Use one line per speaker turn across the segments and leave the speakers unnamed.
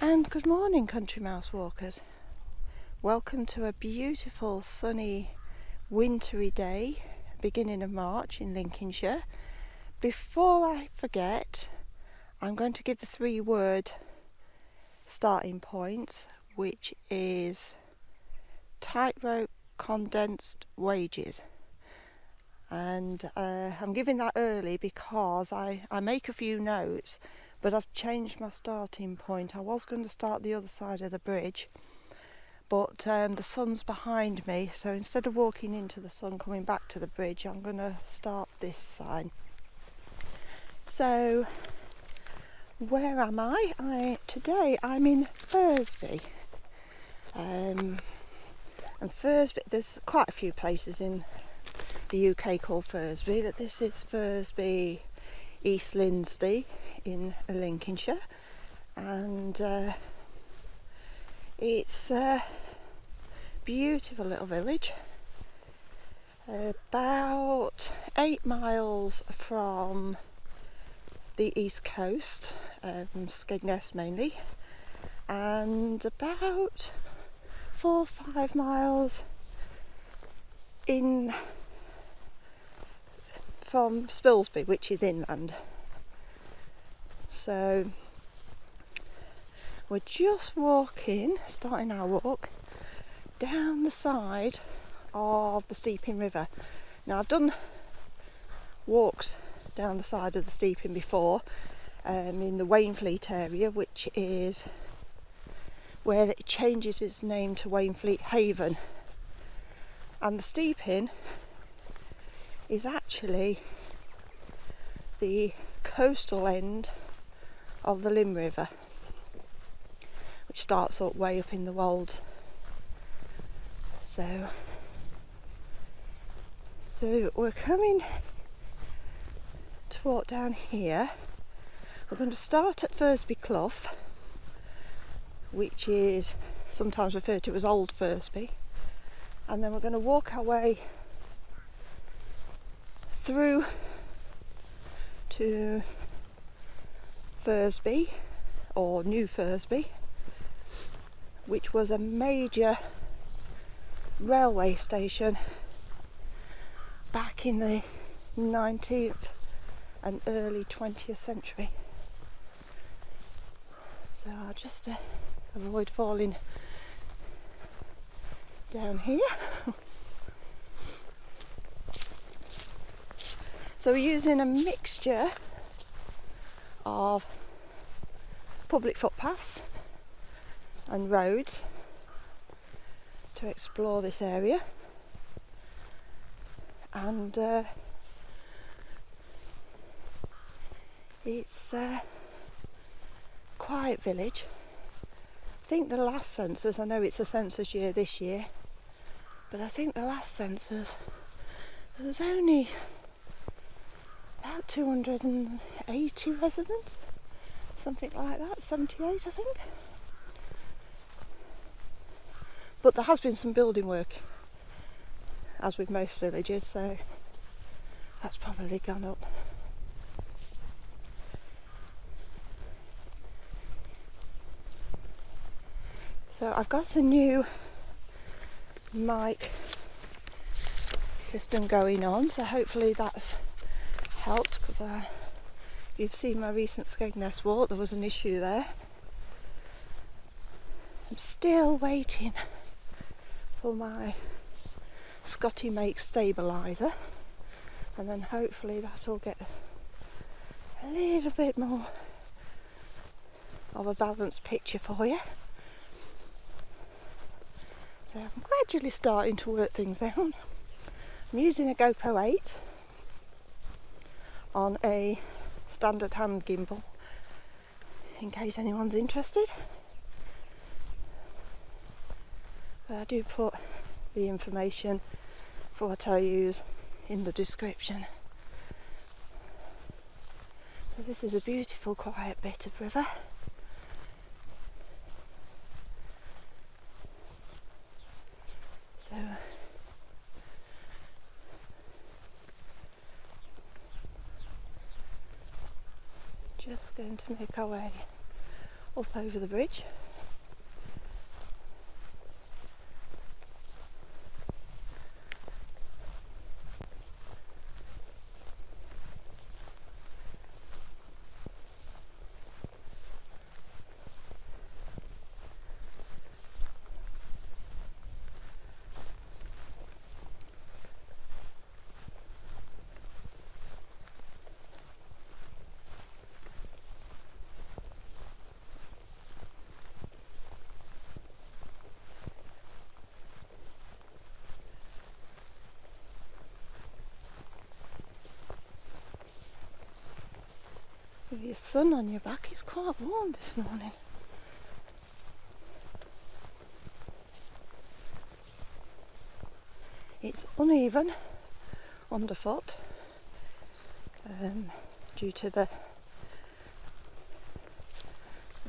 And good morning, country mouse walkers. Welcome to a beautiful sunny wintry day, beginning of March in Lincolnshire. Before I forget, I'm going to give the 3-word starting point, which is tightrope, condensed wages. And I'm giving that early because I make a few notes, but I've changed my starting point. I was going to start the other side of the bridge, but the sun's behind me, so instead of walking into the sun coming back to the bridge, I'm going to start this side. So where am I? Today I'm in Firsby. And Firsby, there's quite a few places in the UK called Firsby, but this is Firsby East Lindsey in Lincolnshire, and it's a beautiful little village, about 8 miles from the east coast, Skegness mainly, and about 4 or 5 miles in from Firsby, which is inland. So we're just starting our walk down the side of the Steeping River. Now, I've done walks down the side of the Steeping before, in the Wainfleet area, which is where it changes its name to Wainfleet Haven. And the Steeping is actually the coastal end of the Lim River, which starts up way up in the Wolds. So we're coming to walk down here. We're going to start at Firsby Clough, which is sometimes referred to as Old Firsby, and then we're going to walk our way through to Firsby, or New Firsby, which was a major railway station back in the 19th and early 20th century. So I'll just avoid falling down here. So we're using a mixture of public footpaths and roads to explore this area, and it's a quiet village. I think the last census, I know it's a census year this year, but I think the last census there was only about 280 residents, something like that, 78 I think. But there has been some building work, as with most villages, so that's probably gone up. So I've got a new mic system going on, so hopefully that's helped, because you've seen my recent Skegness walk, there was an issue there. I'm still waiting for my Scotty Make stabiliser, and then hopefully that'll get a little bit more of a balanced picture for you. So I'm gradually starting to work things out. I'm using a GoPro 8 on a standard hand gimbal, in case anyone's interested. But I do put the information for what I use in the description. So this is a beautiful quiet bit of river. So just going to make our way up over the bridge. With your sun on your back, it's quite warm this morning. It's uneven underfoot due to the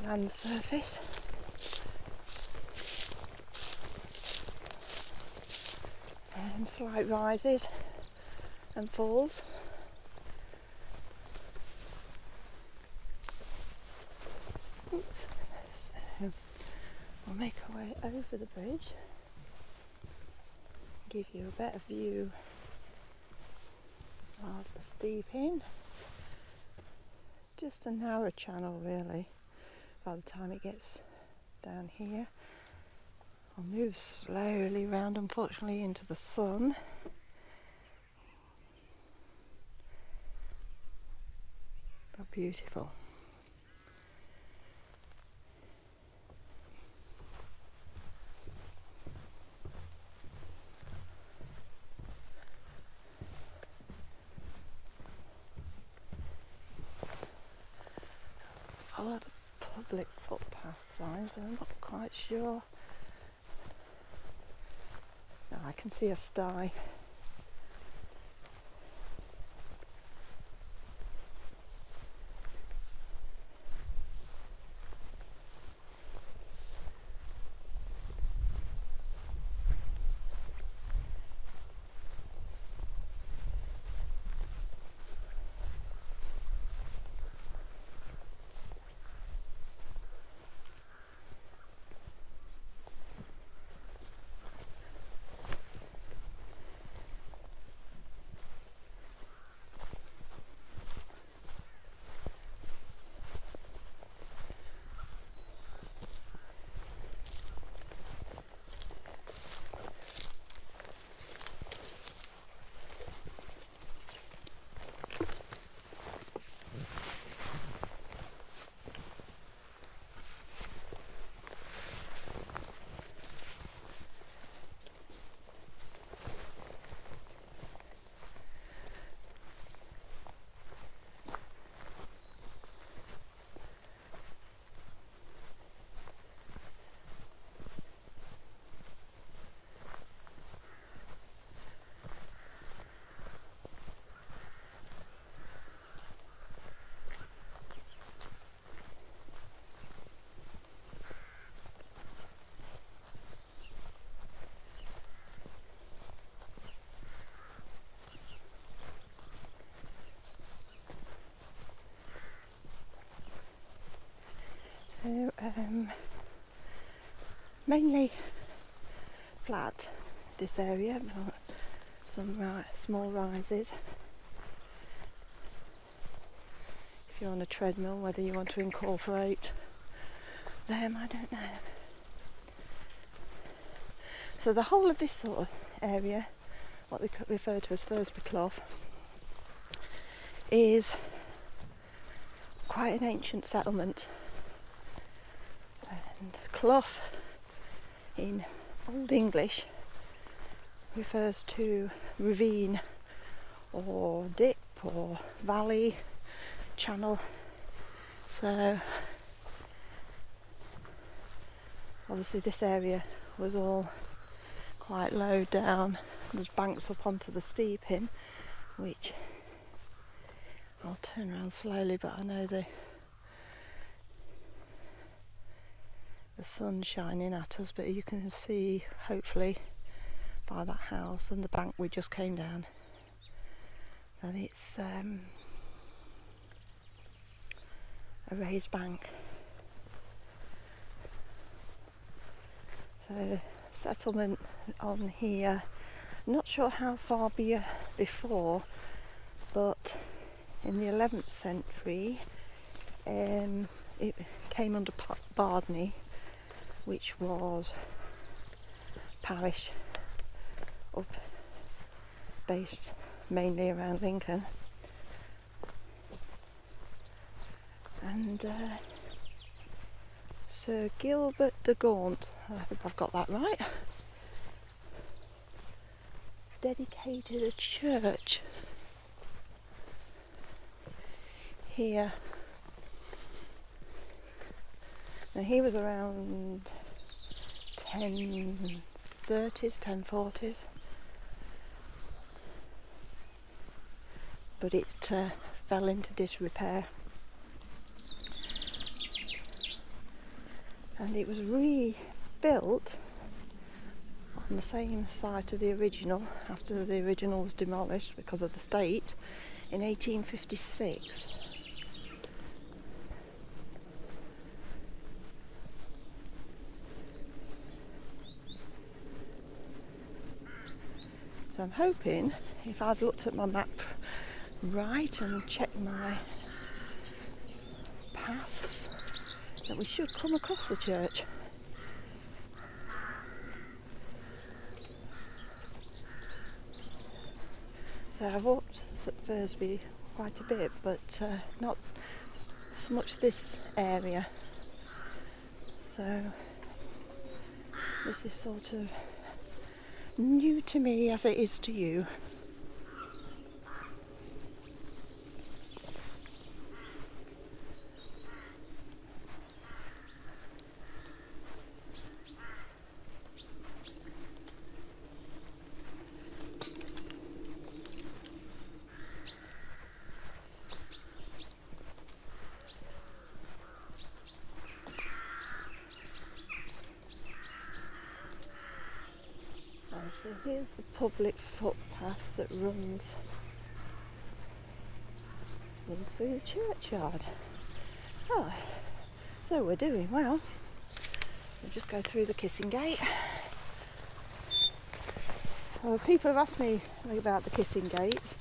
land surface. Slight rises and falls. Oops. So we'll make our way over the bridge, give you a better view of the steeping. Just a narrow channel really by the time it gets down here. I'll move slowly round, unfortunately, into the sun. But beautiful. Follow the public footpath signs, but I'm not quite sure. No, I can see a sty. So mainly flat this area, but some small rises. If you're on a treadmill, whether you want to incorporate them, I don't know. So the whole of this sort of area, what they refer to as Firsby Clough, is quite an ancient settlement. And clough in Old English refers to ravine or dip or valley, channel. So obviously this area was all quite low down. There's banks up onto the steeping, which I'll turn around slowly, but I know the sun shining at us, but you can see hopefully by that house and the bank we just came down that it's a raised bank. So settlement on here, not sure how far before, but in the 11th century it came under Bardney, which was parish up based mainly around Lincoln, and Sir Gilbert de Gaunt, I hope I've got that right, dedicated a church here. Now he was around 1030s, 1040s, but it fell into disrepair, and it was rebuilt on the same site of the original after the original was demolished because of the state in 1856. So I'm hoping, if I've looked at my map right and checked my paths, that we should come across the church. So I've walked Firsby quite a bit, but not so much this area. So this is sort of new to me as it is to you. So here's the public footpath that runs through the churchyard. Oh, so we're doing well. We'll just go through the kissing gate. Well, people have asked me about the kissing gates.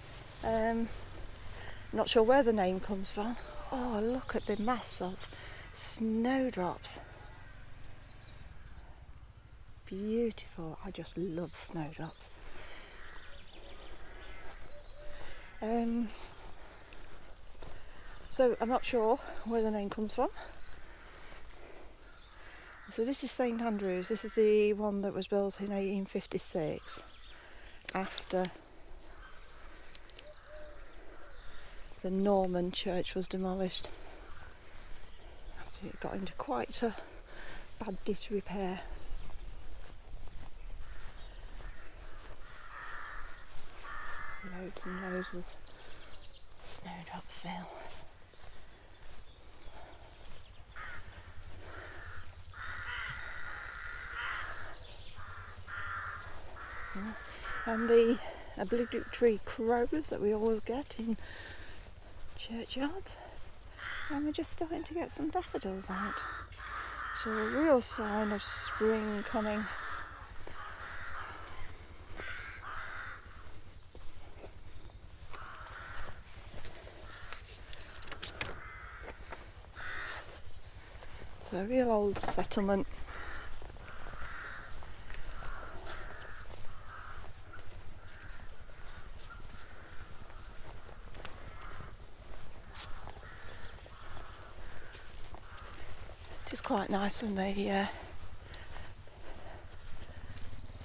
Not sure where the name comes from. Oh, look at the mass of snowdrops. Beautiful. I just love snowdrops. So I'm not sure where the name comes from. So this is St Andrews. This is the one that was built in 1856 after the Norman church was demolished. It got into quite a bad disrepair. Loads and loads of snowdrops still. And the obligatory crows that we always get in churchyards, and we're just starting to get some daffodils out, so a real sign of spring coming. So a real old settlement. It is quite nice when they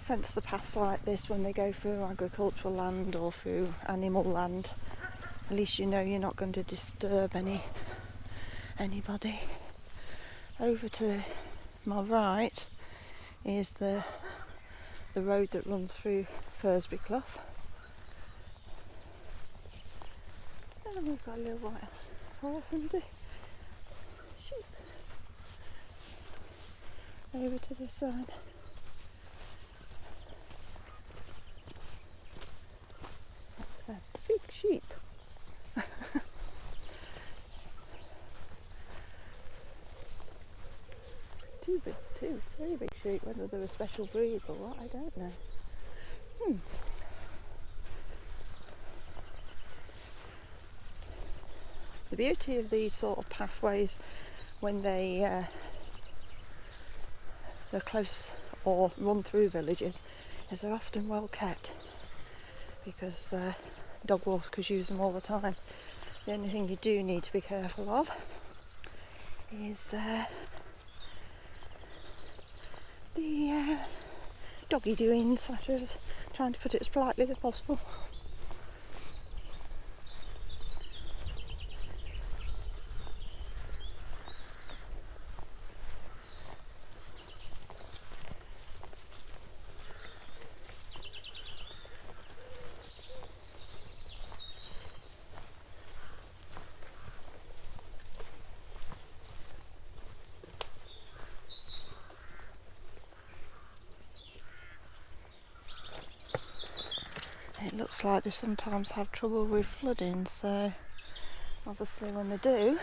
fence the paths like this when they go through agricultural land or through animal land. At least you know you're not going to disturb anybody. Over to my right is the road that runs through Firsby Clough. And we've got a little white horse and a sheep over to this side. That's a big sheep. Too big too, so Really big sheep, whether they're a special breed or what, I don't know. The beauty of these sort of pathways when they're close or run through villages is they're often well kept, because dog walkers use them all the time. The only thing you do need to be careful of is the doggy doings, such as trying to put it as politely as possible. It looks like they sometimes have trouble with flooding, so obviously when they do,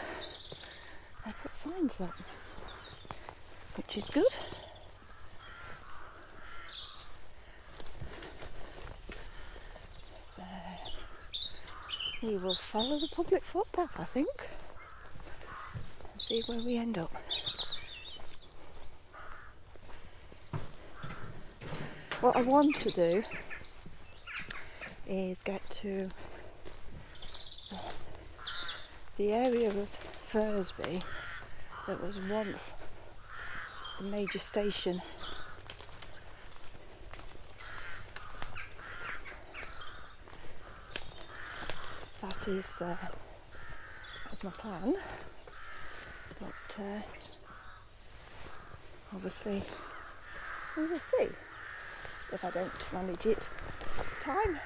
they put signs up, which is good. So we will follow the public footpath, I think, and see where we end up. What I want to do is get to the area of Firsby that was once the major station. That's my plan, but obviously we will see. If I don't manage it this time,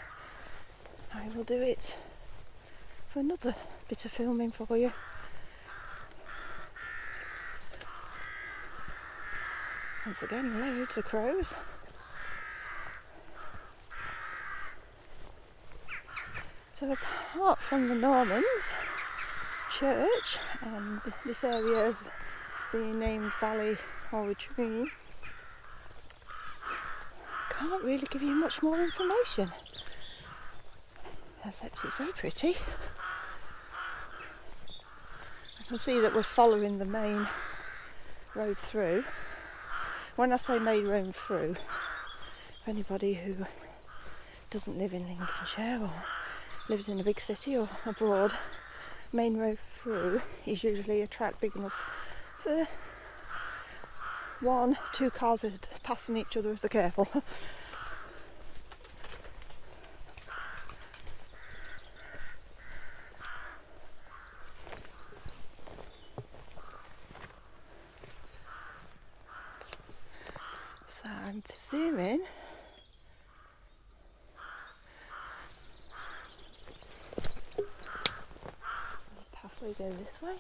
I will do it for another bit of filming for you. Once again, loads of crows. So apart from the Normans church and this area is being named Valley or Ravine, can't really give you much more information, except it's very pretty. I can see that we're following the main road through. When I say main road through, for anybody who doesn't live in Lincolnshire or lives in a big city or abroad, main road through is usually a track big enough for 1-2 cars passing each other if they're careful. So I'm presuming the pathway goes this way.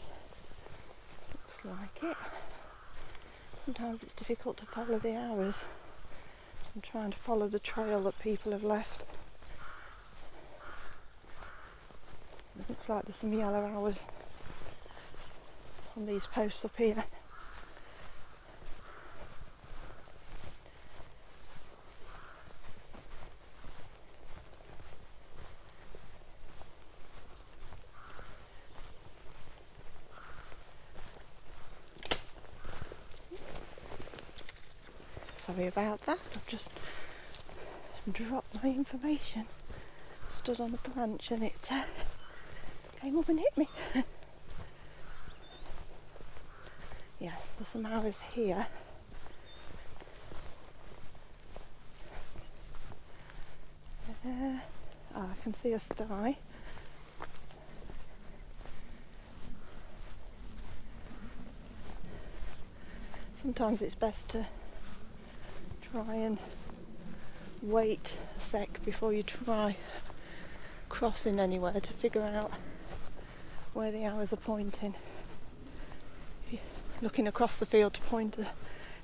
Looks like it. Sometimes it's difficult to follow the arrows, so I'm trying to follow the trail that people have left. It looks like there's some yellow arrows on these posts up here. Sorry about that, I've just dropped my information. Stood on a branch and it came up and hit me. Yes, there's some arrows here. I can see a sty. Sometimes it's best to try and wait a sec before you try crossing anywhere to figure out where the arrows are pointing. If you're looking across the field to point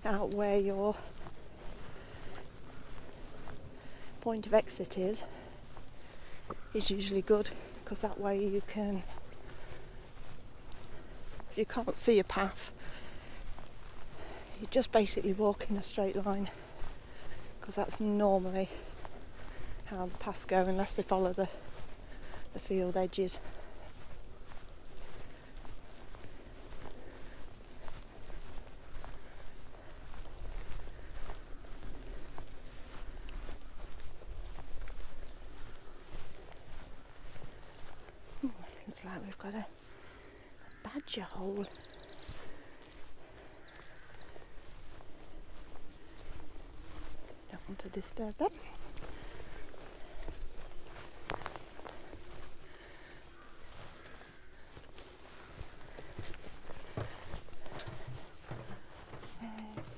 out where your point of exit is usually good, because that way you can, if you can't see a path, You just basically walk in a straight line, because that's normally how the paths go, unless they follow the field edges. Looks like we've got a badger hole. Don't want to disturb them.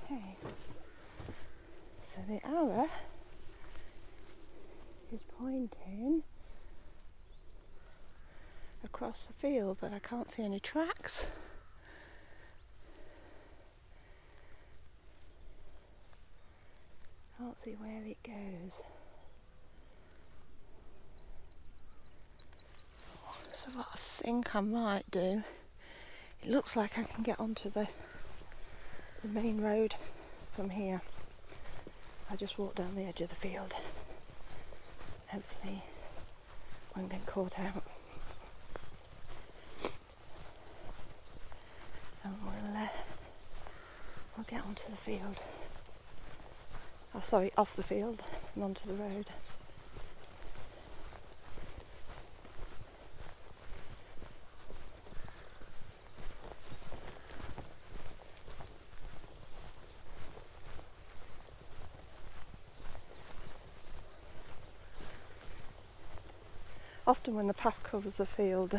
Okay. So the arrow is pointing across the field, but I can't see any tracks. Can't see where it goes. So what I think I might do, it looks like I can get onto the main road from here. I just walk down the edge of the field. Hopefully won't get caught out. And we'll get onto the field. Oh, sorry, off the field and onto the road. Often when the path covers the field,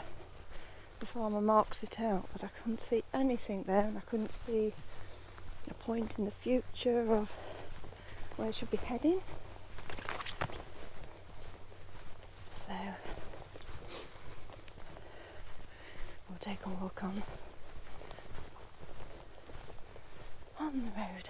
the farmer marks it out, but I couldn't see anything there, and I couldn't see a point in the future of where I should be heading. So we'll take a walk on the road.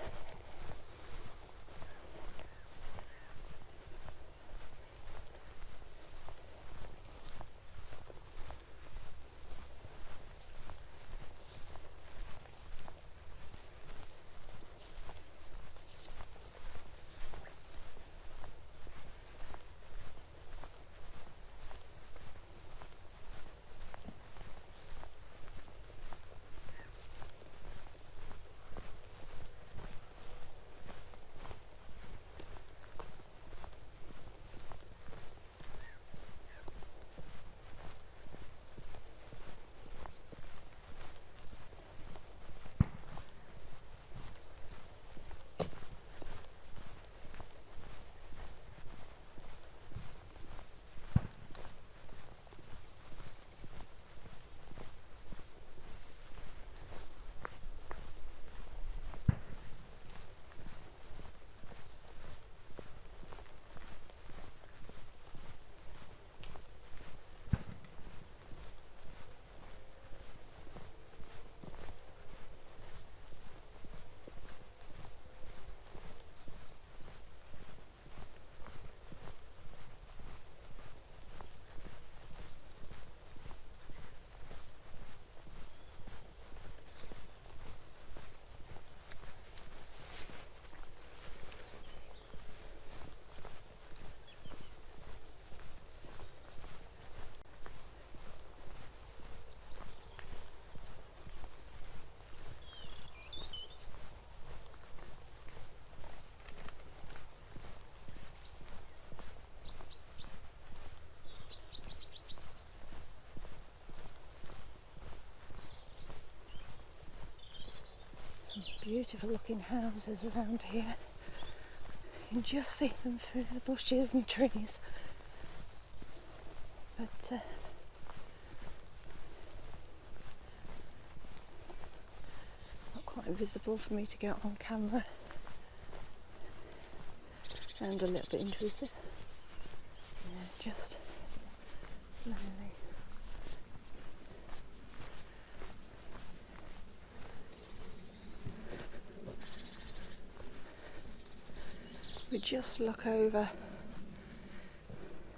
Some beautiful looking houses around here. You can just see them through the bushes and trees. But not quite visible for me to get on camera. And a little bit intrusive. Yeah, just slowly. We just look over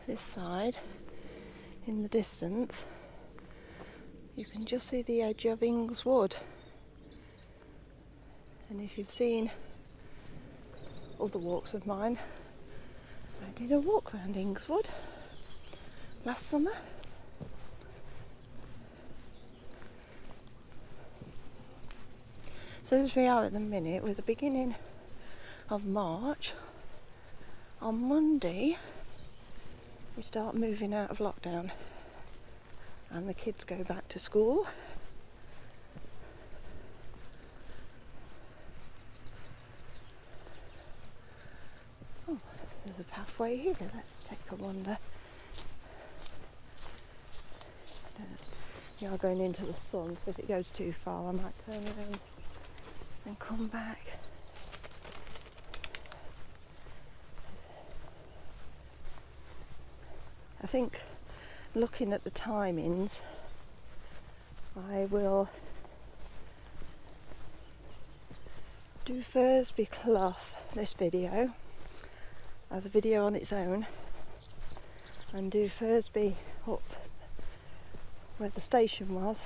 this side in the distance. You can just see the edge of Ings Wood And if you've seen other walks of mine, I did a walk around Ingswood last summer. So as we are at the minute, we're the beginning of March. On Monday we start moving out of lockdown and the kids go back to school. Oh, there's a pathway here, let's take a wander. We are going into the sun, so if it goes too far I might turn around and come back. I think looking at the timings, I will do Firsby Clough, this video, as a video on its own, and do Firsby up where the station was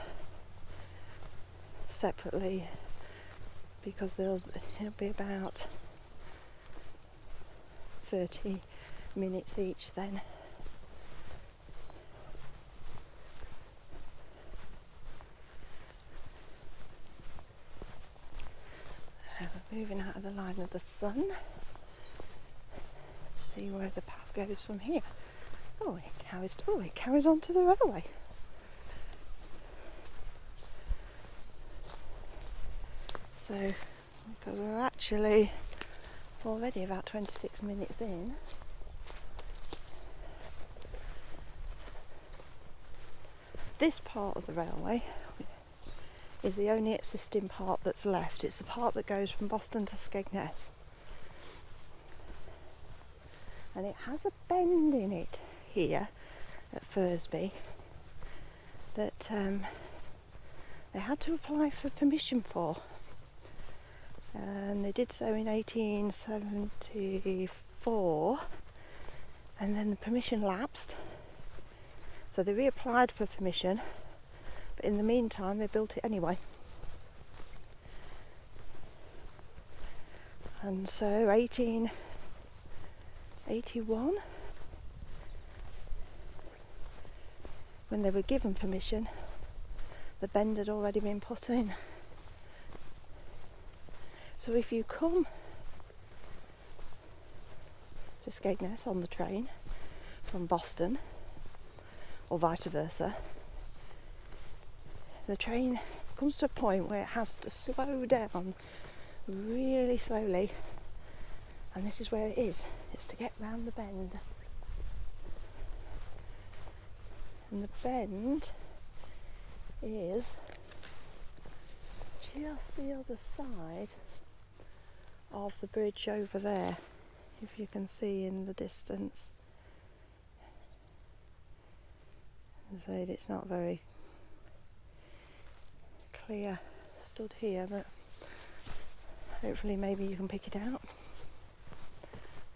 separately, because it'll be about 30 minutes each then. We're moving out of the line of the sun. Let's see where the path goes from here. Oh, it carries on to the railway. So, because we're actually already about 26 minutes in, this part of the railway is the only existing part that's left. It's the part that goes from Boston to Skegness, and it has a bend in it here at Firsby that they had to apply for permission for, and they did so in 1874, and then the permission lapsed, so they reapplied for permission, but in the meantime they built it anyway. And so 1881, when they were given permission, the bend had already been put in. So if you come to Skegness on the train from Boston, or vice versa, the train comes to a point where it has to slow down really slowly, and this is where it is. It's to get round the bend, and the bend is just the other side of the bridge over there, if you can see in the distance. As I said, it's not very clear stood here, but hopefully maybe you can pick it out.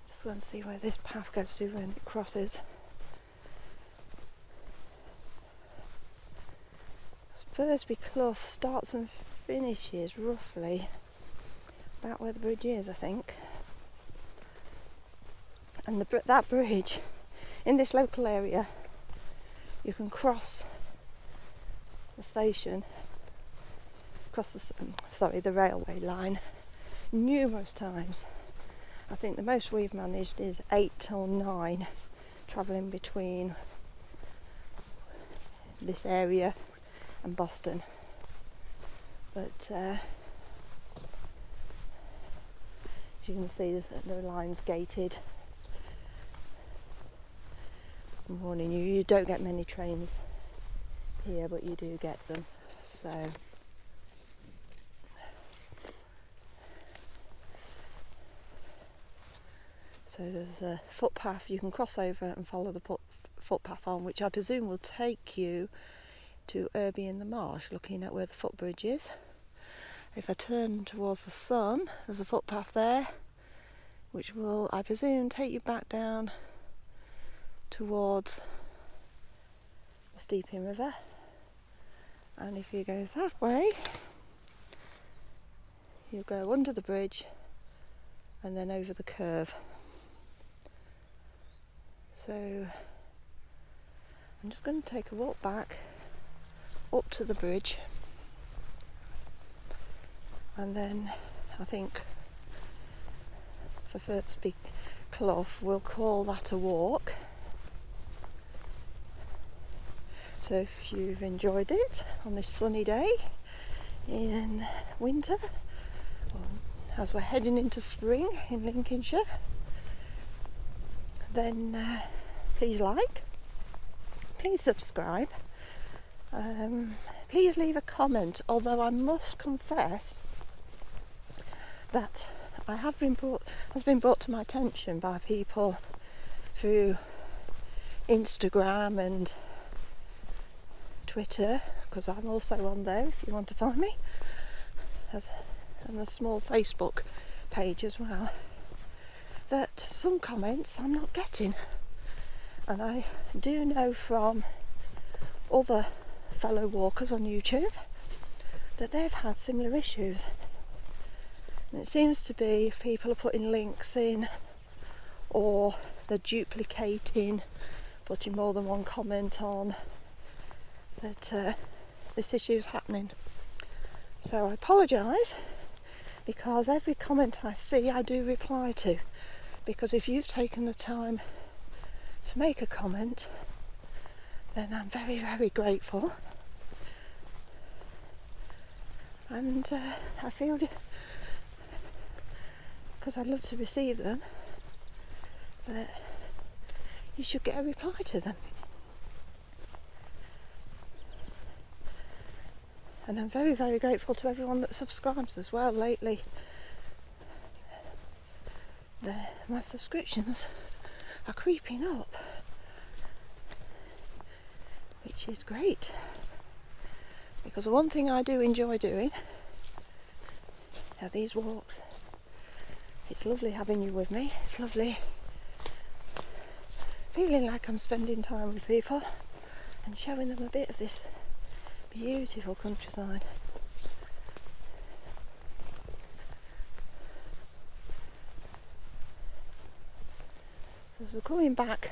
Just going to see where this path goes to when it crosses. Firsby Clough starts and finishes roughly about where the bridge is, I think. And that bridge in this local area, you can cross the station, the railway line numerous times. I think the most we've managed is 8 or 9, travelling between this area and Boston. But as you can see, the line's gated. I'm warning you, you don't get many trains here, but you do get them. So there's a footpath you can cross over and follow the footpath on, which I presume will take you to Irby in the Marsh, looking at where the footbridge is. If I turn towards the sun, there's a footpath there, which will, I presume, take you back down towards the Steeping River. And if you go that way, you'll go under the bridge and then over the curve. So I'm just going to take a walk back up to the bridge, and then I think for Firsby Clough we'll call that a walk. So if you've enjoyed it on this sunny day in winter, as we're heading into spring in Lincolnshire, then please like, please subscribe, please leave a comment, although I must confess that has been brought to my attention by people through Instagram and Twitter, because I'm also on there if you want to find me, and a small Facebook page as well, that some comments I'm not getting, and I do know from other fellow walkers on YouTube that they've had similar issues. And it seems to be if people are putting links in, or they're duplicating, putting more than one comment on, that this issue is happening. So I apologise, because every comment I see I do reply to, because if you've taken the time to make a comment, then I'm very, very grateful. And I feel, because I'd love to receive them, that you should get a reply to them. And I'm very, very grateful to everyone that subscribes as well lately. My subscriptions are creeping up, which is great, because the one thing I do enjoy doing are these walks. It's lovely having you with me. It's lovely feeling like I'm spending time with people and showing them a bit of this beautiful countryside. So as we're coming back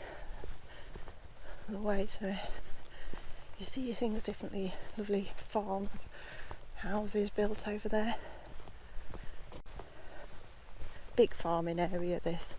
the way, so you see things differently. Lovely farm houses built over there. Big farming area this.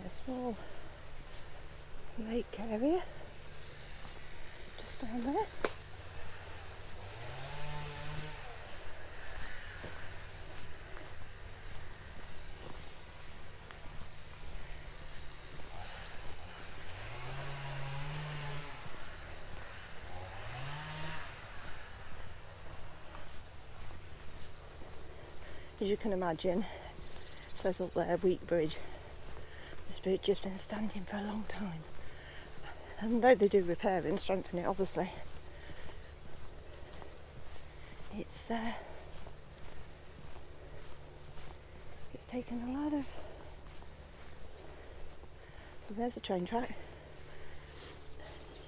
A small lake area just down there. as you can imagine, it says up there, weak bridge. This bridge has been standing for a long time. And though they do repair it and strengthen it, obviously, it's taken a lot of... So there's the train track.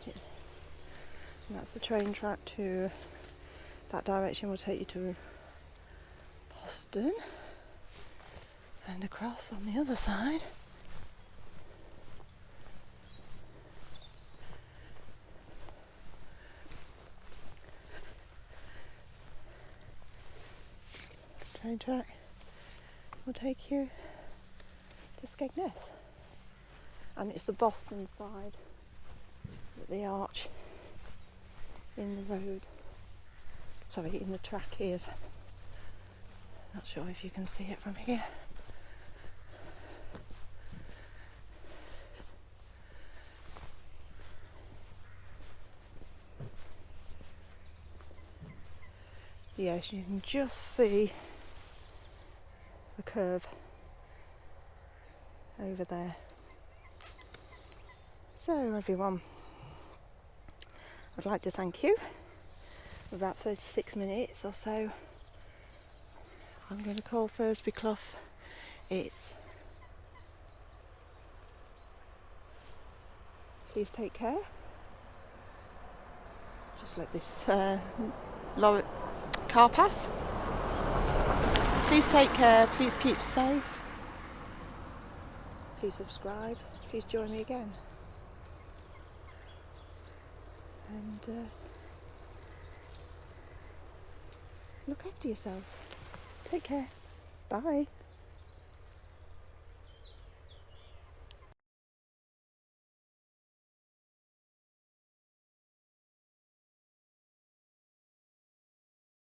And that's the train track to... That direction will take you to Boston. And across on the other side. Train track will take you to Skegness, and it's the Boston side that the arch in the road, sorry, in the track is. Not sure if you can see it from here. Yes, you can just see the curve over there. So everyone, I'd like to thank you. For about 36 minutes or so, I'm going to call Firsby Clough it. Please take care. Just let this car pass. Please take care, please keep safe, please subscribe, please join me again, and look after yourselves. Take care, bye.